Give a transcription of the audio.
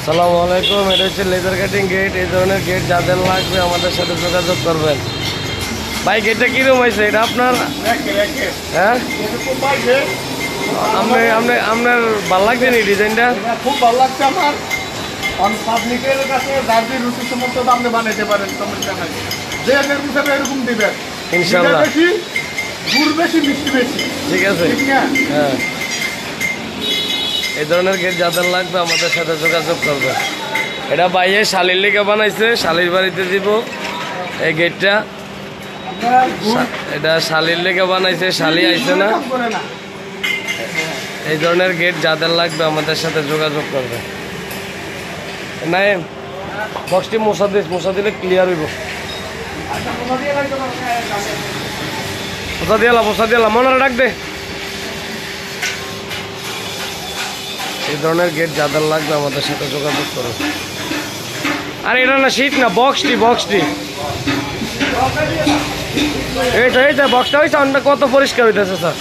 আসসালামু আলাইকুম। এটা হচ্ছে লেজার কাটিং গেট। এই ধরনের গেট যাদের লাগবে আমাদের সাথে যোগাযোগ করবেন। ভাই গেটটা কিরকম হয়েছে? এটা আপনার? হ্যাঁ, আপনার ভালো লাগছে নি ডিজাইনটা? খুব ভালো লাগছে আমার। পাবলিকের কাছে যাদের রুচি সম্মত আপনি বানাইতে পারেন, সমস্যা নাই। যে হিসাবে এরকম দিবেন ইনশাল্লাহ। বেশি গুড় বেশি মিষ্টি বেশি, ঠিক আছে। ঠিক না? হ্যাঁ, এই ধরনের গেট যাদের লাগবে আমাদের সাথে যোগাযোগ করবে। এটা বাইরে শালির লেগে বানাইছে, শালির বাড়িতে দিব এই গেটটা। এটা শালির লেগে বানাইছে, শালি আইছে না। এই ধরনের গেট যাদের লাগবে আমাদের সাথে যোগাযোগ করবে। নাই বক্সটি মশা দিলে ক্লিয়ার হইব। মশা দিলাম মনে ডাক দে। এই ধরনের গেট যাদের লাগবে আমাদের সাথে যোগাযোগ করো। আর এটা না শীত না, বক্সটি এইটা বক্সটা হয়েছে, কত পরিষ্কার হইতেছে স্যার।